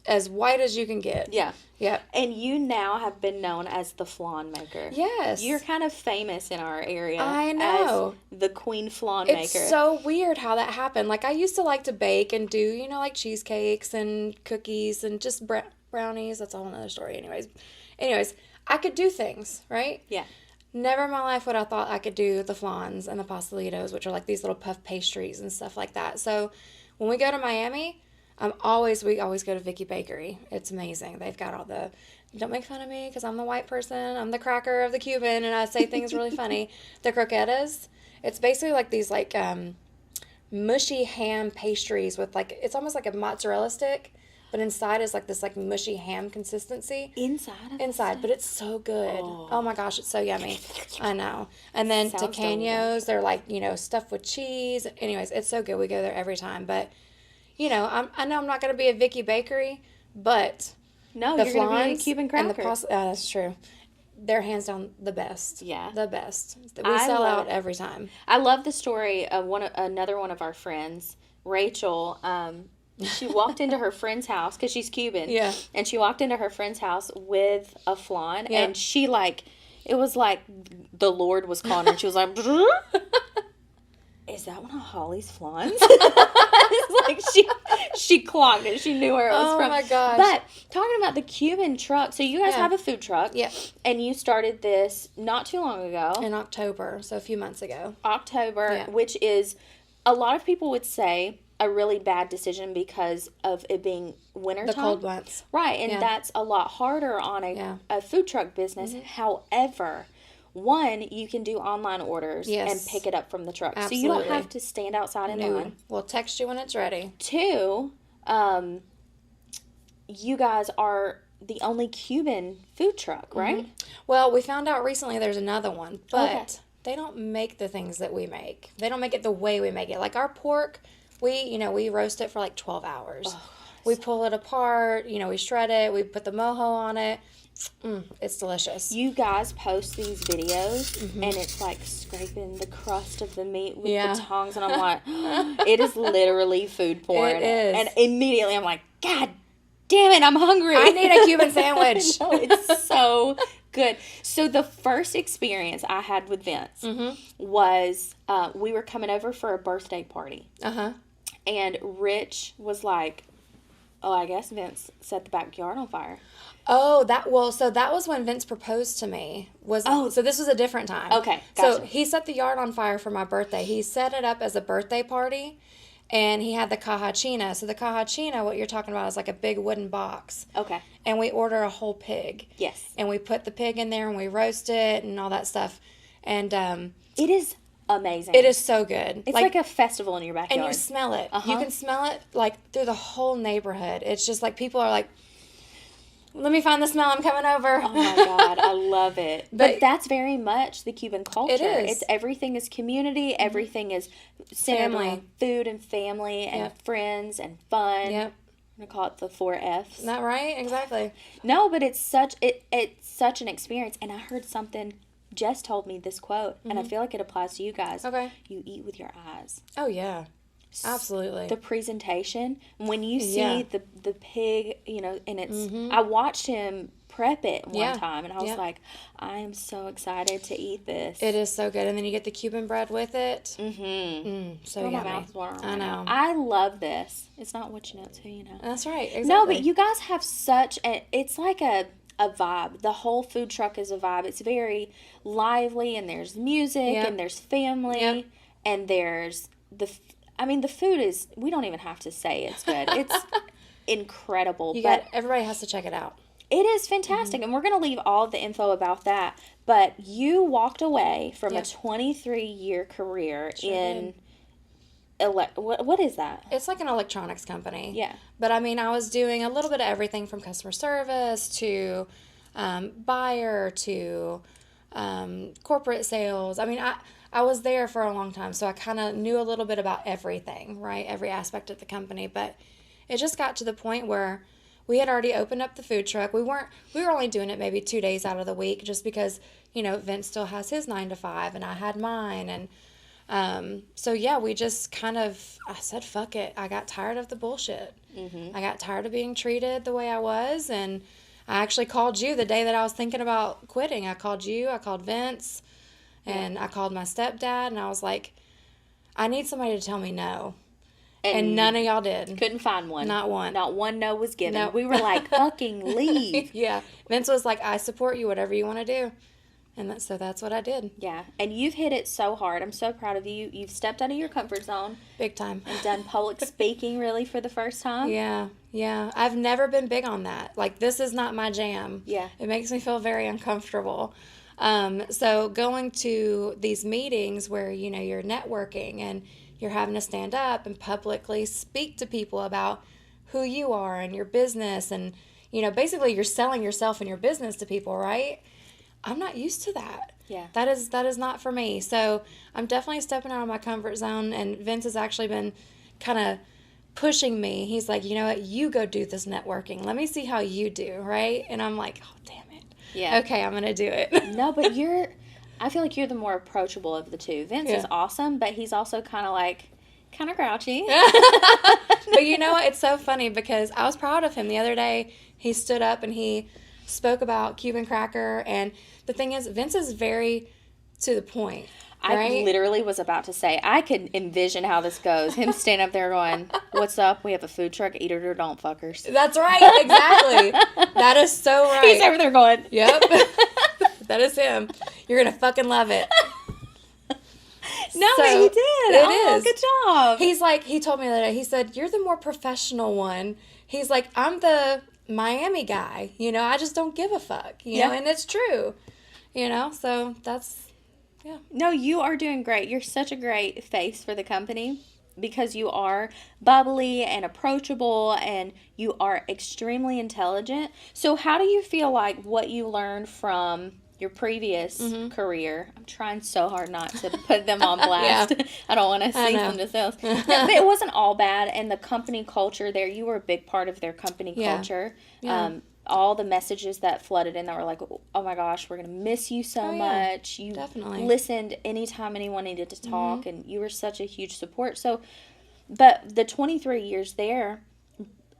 as white as you can get. Yeah. Yep. And you now have been known as the flan maker. Yes. You're kind of famous in our area. I know. As the queen flan maker. It's so weird how that happened. I used to like to bake and do, cheesecakes and cookies and just brownies. That's a whole other story. Anyways, I could do things, right? Yeah. Never in my life would I thought I could do the flans and the pastelitos, which are these little puff pastries and stuff like that. So when we go to Miami, we always go to Vicky Bakery. It's amazing. They've got all the, don't make fun of me because I'm the white person. I'm the cracker of the Cuban, and I say things really funny. The croquetas, it's basically these mushy ham pastries with it's almost like a mozzarella stick. But inside is this mushy ham consistency. Inside, but it's so good. Oh my gosh, it's so yummy. I know. And then tacaños, they're stuffed with cheese. Anyways, it's so good. We go there every time. But, I know I'm not going to be a Vicky Bakery, but no, you're going to be a Cuban Cracker. That's true. They're hands down the best. Yeah. The best. We sell out every time. I love the story of another one of our friends, Rachel. She walked into her friend's house because she's Cuban. Yeah. And she walked into her friend's house with a flan, and she it was like the Lord was calling her, and she was like, is that one of Hollie's flans? she clocked it. She knew where it was from. Oh my gosh. But talking about the Cuban truck, so you guys have a food truck. Yeah. And you started this not too long ago. In October, so a few months ago. Which is, a lot of people would say, a really bad decision because of it being wintertime. The cold months. Right, and that's a lot harder on a food truck business. However, one, you can do online orders and pick it up from the truck. Absolutely. So you don't have to stand outside in line. We'll text you when it's ready. Two, you guys are the only Cuban food truck, right? Well, we found out recently there's another one, but they don't make the things that we make. They don't make it the way we make it. Like our pork, we roast it for like 12 hours. Oh, we pull it apart, we shred it, we put the mojo on it. It's delicious. You guys post these videos, and it's like scraping the crust of the meat with the tongs, and I'm like, it is literally food porn. It is. And immediately I'm like, God damn it, I'm hungry. I need a Cuban sandwich. No, it's so good. So the first experience I had with Vince was we were coming over for a birthday party. And Rich was like, oh, I guess Vince set the backyard on fire. Oh, so that was when Vince proposed to me. So this was a different time. Okay, gotcha. So he set the yard on fire for my birthday. He set it up as a birthday party, and he had the cajachina. So the cajachina, what you're talking about, is like a big wooden box. Okay. And we order a whole pig. Yes. And we put the pig in there, and we roast it and all that stuff. And it is amazing. It is so good. It's like a festival in your backyard. And you smell it. You can smell it like through the whole neighborhood. It's just like people are like, let me find the smell, I'm coming over. Oh my God, I love it. But that's very much the Cuban culture. It is. It's everything is community, everything is centered on food and family and friends and fun. Yep. I'm going to call it the 4 F's. Isn't that right? Exactly. No, but it's such an experience. And I heard something, Jess told me this quote, and I feel like it applies to you guys. Okay. You eat with your eyes. Oh, yeah. Absolutely. The presentation, when you see the pig, and it's, I watched him prep it one time, and I was like, I am so excited to eat this. It is so good. And then you get the Cuban bread with it. So yummy. My mouth's watering. I know. I love this. It's not what you know, too, That's right. Exactly. No, but you guys have it's like a vibe. The whole food truck is a vibe. It's very lively, and there's music, and there's family, and there's the food is, we don't even have to say it's good. It's incredible. Everybody has to check it out. It is fantastic. And we're going to leave all the info about that. But you walked away from a 23-year career in, what is that? It's like an electronics company. Yeah. But I was doing a little bit of everything from customer service to buyer to corporate sales. I was there for a long time, so I kind of knew a little bit about everything, right? Every aspect of the company. But it just got to the point where we had already opened up the food truck. We were only doing it maybe 2 days out of the week just because, Vince still has his 9 to 5 and I had mine. And we just I said, fuck it. I got tired of the bullshit. I got tired of being treated the way I was. And I actually called you the day that I was thinking about quitting. I called you, I called Vince. And I called my stepdad, and I was like, I need somebody to tell me no. And none of y'all did. Couldn't find one. Not one. Not one no was given. No. We were like, fucking leave. Yeah. Vince was like, I support you, whatever you want to do. And so that's what I did. Yeah. And you've hit it so hard. I'm so proud of you. You've stepped out of your comfort zone. Big time. And done public speaking really for the first time. Yeah. Yeah. I've never been big on that. Like, this is not my jam. Yeah. It makes me feel very uncomfortable. So going to these meetings where, you're networking and you're having to stand up and publicly speak to people about who you are and your business and, basically you're selling yourself and your business to people, right? I'm not used to that. Yeah. That is not for me. So I'm definitely stepping out of my comfort zone, and Vince has actually been kind of pushing me. He's like, you know what, you go do this networking. Let me see how you do, right? And I'm like, oh, damn it. Yeah. Okay, I'm going to do it. No, but I feel like you're the more approachable of the two. Vince is awesome, but he's also kind of grouchy. But you know what? It's so funny because I was proud of him. The other day, he stood up and he spoke about Cuban Cracker. And the thing is, Vince is very to the point. Right? I literally was about to say, I could envision how this goes. Him standing up there going, what's up? We have a food truck. Eat it or don't, fuckers. That's right. Exactly. That is so right. He's over there going, yep. That is him. You're going to fucking love it. No, So, he did. It is. Good job. He's like, he told me the other day, he said, you're the more professional one. He's like, I'm the Miami guy. I just don't give a fuck. You know, and it's true. So that's, yeah. No, you are doing great. You're such a great face for the company because you are bubbly and approachable and you are extremely intelligent. So how do you feel like what you learned from your previous career? I'm trying so hard not to put them on blast. I don't want to cease them to sales. No, but it wasn't all bad. And the company culture there, you were a big part of their company culture. Yeah. All the messages that flooded in that were like, oh my gosh, we're going to miss you so much. You definitely listened anytime anyone needed to talk, and you were such a huge support. So, but the 23 years there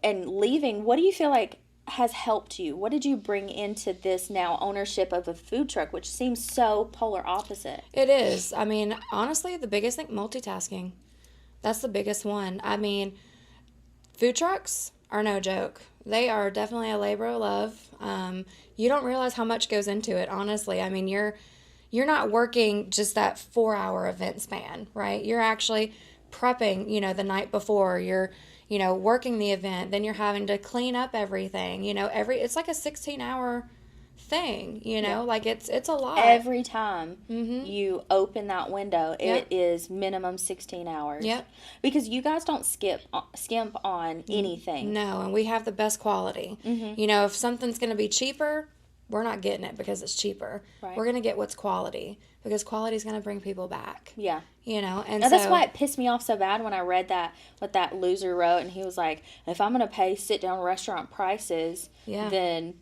and leaving, what do you feel like has helped you? What did you bring into this now ownership of a food truck, which seems so polar opposite? It is. I mean, honestly, the biggest thing, multitasking. That's the biggest one. I mean, food trucks are no joke. They are definitely a labor of love. You don't realize how much goes into it, honestly. I mean, you're not working just that 4-hour event span, right? You're actually prepping, the night before. You're, working the event. Then you're having to clean up everything. It's like a 16-hour thing, like it's a lot. Every time you open that window, it is minimum 16 hours. Yep. Because you guys don't skimp on anything. No, and we have the best quality. If something's going to be cheaper, we're not getting it because it's cheaper. Right. We're going to get what's quality because quality is going to bring people back. Yeah. And now, that's why it pissed me off so bad when I read what that loser wrote, and he was like, if I'm going to pay sit-down restaurant prices, then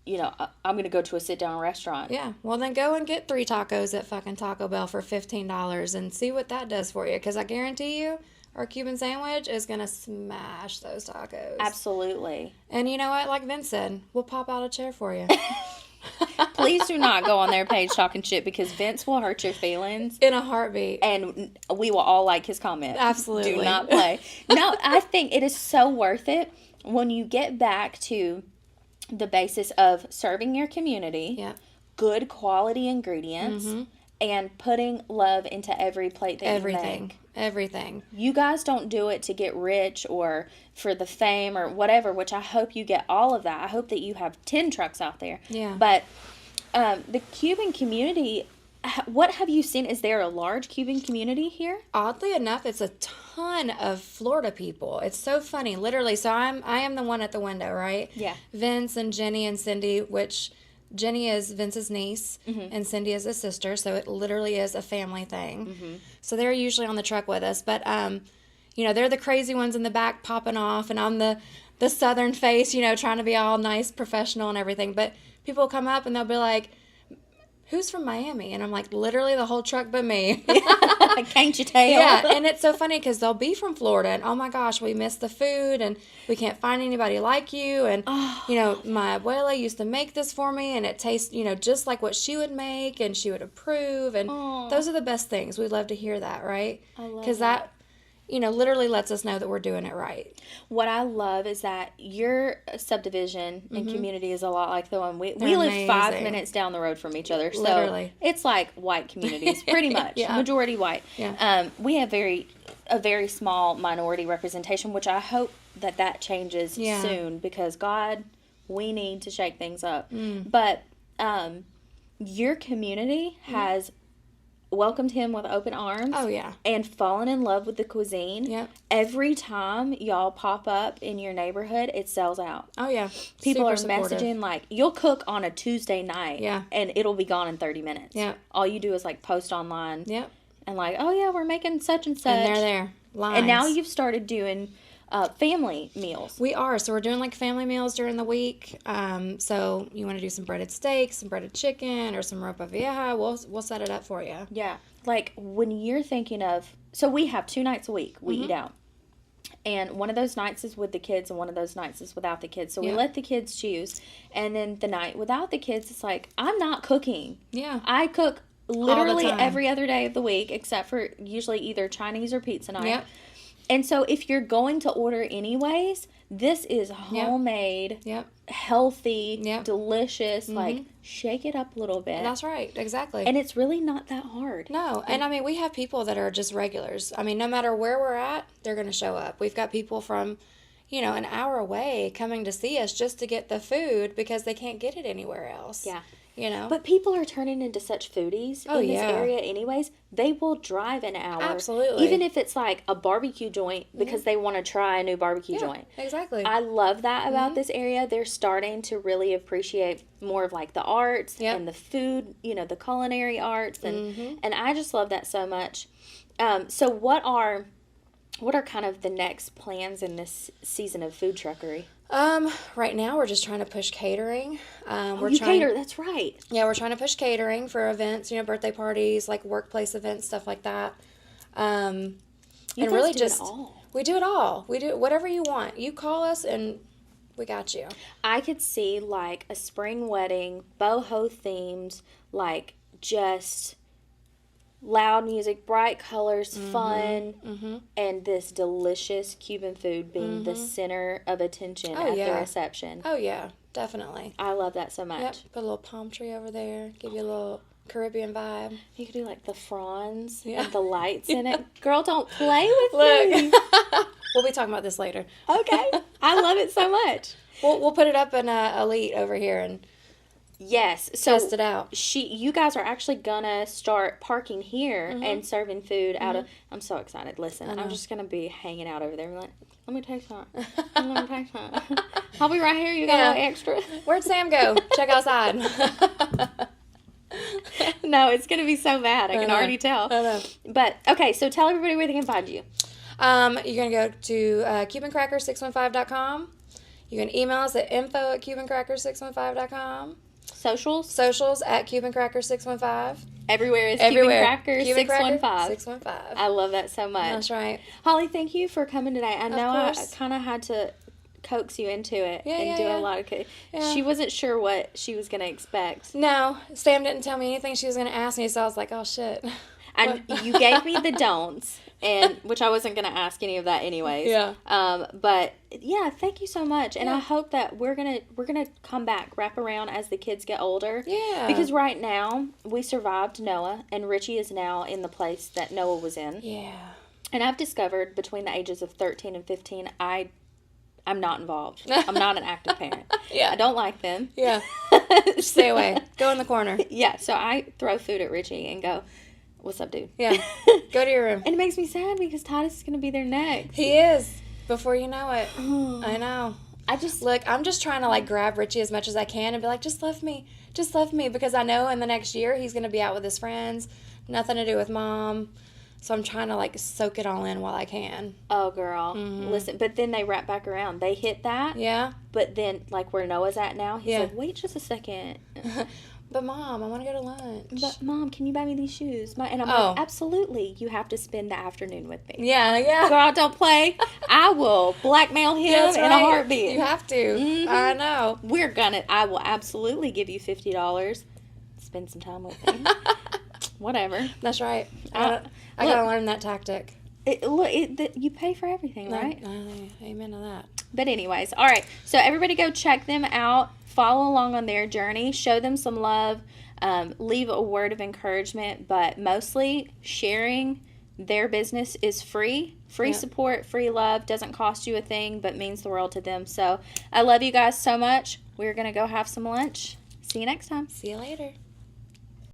I'm going to go to a sit-down restaurant. Yeah. Well, then go and get 3 tacos at fucking Taco Bell for $15 and see what that does for you. Because I guarantee you, our Cuban sandwich is going to smash those tacos. Absolutely. And you know what? Like Vince said, we'll pop out a chair for you. Please do not go on their page talking shit because Vince will hurt your feelings. In a heartbeat. And we will all like his comment. Absolutely. Do not play. No, I think it is so worth it when you get back to the basis of serving your community, good quality ingredients, and putting love into every plate that you make. Everything. You guys don't do it to get rich or for the fame or whatever, which I hope you get all of that. I hope that you have 10 trucks out there. Yeah. But the Cuban community, what have you seen? Is there a large Cuban community here? Oddly enough, it's a ton of Florida people. It's so funny. Literally, so I am the one at the window, right? Yeah. Vince and Jenny and Cindy, which Jenny is Vince's niece and Cindy is his sister, so it literally is a family thing. So they're usually on the truck with us, but they're the crazy ones in the back popping off, and I'm the southern face, trying to be all nice, professional and everything. But people come up and they'll be like, who's from Miami? And I'm like, literally the whole truck but me. Can't you tell? Yeah, and it's so funny because they'll be from Florida, and oh my gosh, we miss the food, and we can't find anybody like you, and my abuela used to make this for me, and it tastes, just like what she would make, and she would approve, and those are the best things. We love to hear that, right? Because that literally lets us know that we're doing it right. What I love is that your subdivision and community is a lot like the one we live 5 minutes down the road from each other. So literally. It's like white communities, pretty much. Majority white. Yeah. We have a very small minority representation, which I hope that changes soon because God, we need to shake things up. But your community has welcomed him with open arms. Oh, yeah. And fallen in love with the cuisine. Yep. Every time y'all pop up in your neighborhood, it sells out. Oh, yeah. People are messaging, like, you'll cook on a Tuesday night. Yeah. And it'll be gone in 30 minutes. Yeah. All you do is, like, post online. Yep. And, like, oh, yeah, we're making such and such. And they're there. Lines. And now you've started doing family meals. We are. So we're doing like family meals during the week. So you want to do some breaded steaks, some breaded chicken, or some ropa vieja, we'll set it up for you. Yeah. Like when you're thinking of, so we have 2 nights a week we eat out. And one of those nights is with the kids and one of those nights is without the kids. So we let the kids choose. And then the night without the kids, it's like, I'm not cooking. Yeah. I cook literally every other day of the week except for usually either Chinese or pizza night. Yep. And so if you're going to order anyways, this is homemade, healthy, delicious. Like, shake it up a little bit. That's right. Exactly. And it's really not that hard. No. And I mean, we have people that are just regulars. I mean, no matter where we're at, they're going to show up. We've got people from, an hour away coming to see us just to get the food because they can't get it anywhere else. Yeah. But people are turning into such foodies in this area anyways. They will drive an hour. Absolutely. Even if it's like a barbecue joint because they want to try a new barbecue joint. Exactly. I love that about this area. They're starting to really appreciate more of like the arts and the food, the culinary arts. And I just love that so much. So what are kind of the next plans in this season of food truckery? Right now we're just trying to push catering. Cater, that's right. Yeah, we're trying to push catering for events, birthday parties, like workplace events, stuff like that. You guys really do it all. We do it all. We do whatever you want. You call us and we got you. I could see like a spring wedding, boho themed, like just loud music, bright colors, fun, and this delicious Cuban food being the center of attention at the reception. Oh, yeah, definitely. I love that so much. Yep, put a little palm tree over there, give you a little Caribbean vibe. You could do like the fronds and the lights in it. Girl, don't play with me. We'll be talking about this later. Okay. I love it so much. We'll put it up in Elite over here and yes, so test it out. You guys are actually gonna start parking here and serving food out of. I'm so excited. Listen, I'm just gonna be hanging out over there. Like, let me take some. I'll be right here. You got a little extra. Where'd Sam go? Check outside. No, it's gonna be so bad. I can already tell. I know. But okay, so tell everybody where they can find you. You're gonna go to CubanCracker615.com. You can email us at info@CubanCracker615.com. Socials at Cuban Cracker 615. Everywhere is Cuban Cracker 615. 615. I love that so much. That's right. Holly, thank you for coming today. I know I kind of had to coax you into it and do a lot of cooking. Yeah. She wasn't sure what she was going to expect. No, Sam didn't tell me anything she was going to ask me, so I was like, oh, shit. And you gave me the don'ts, and which I wasn't going to ask any of that anyways. Yeah. But yeah, thank you so much, and I hope that we're gonna come back, wrap around as the kids get older. Yeah. Because right now we survived Noah, and Richie is now in the place that Noah was in. Yeah. And I've discovered between the ages of 13 and 15, I'm not involved. I'm not an active parent. Yeah. I don't like them. Yeah. Stay away. Go in the corner. Yeah. So I throw food at Richie and go, what's up, dude? Yeah. Go to your room. And it makes me sad because Titus is going to be there next. He is. Before you know it. I know. I'm just trying to like grab Richie as much as I can and be like, just love me. Just love me. Because I know in the next year he's going to be out with his friends. Nothing to do with mom. So I'm trying to like soak it all in while I can. Oh, girl. Mm-hmm. Listen, but then they wrap back around. They hit that. Yeah. But then like where Noah's at now, he's like, wait just a second. But Mom, I want to go to lunch. But Mom, can you buy me these shoes? And I'm like, absolutely. You have to spend the afternoon with me. Yeah, yeah. Girl, don't play. I will blackmail him in a heartbeat. You have to. Mm-hmm. I know. I will absolutely give you $50. Spend some time with me. Whatever. That's right. I got to learn that tactic. You pay for everything, right? Amen to that. But anyways, all right. So everybody go check them out. Follow along on their journey. Show them some love. Leave a word of encouragement. But mostly sharing their business is free. Free support, free love. Doesn't cost you a thing, but means the world to them. So I love you guys so much. We're going to go have some lunch. See you next time. See you later.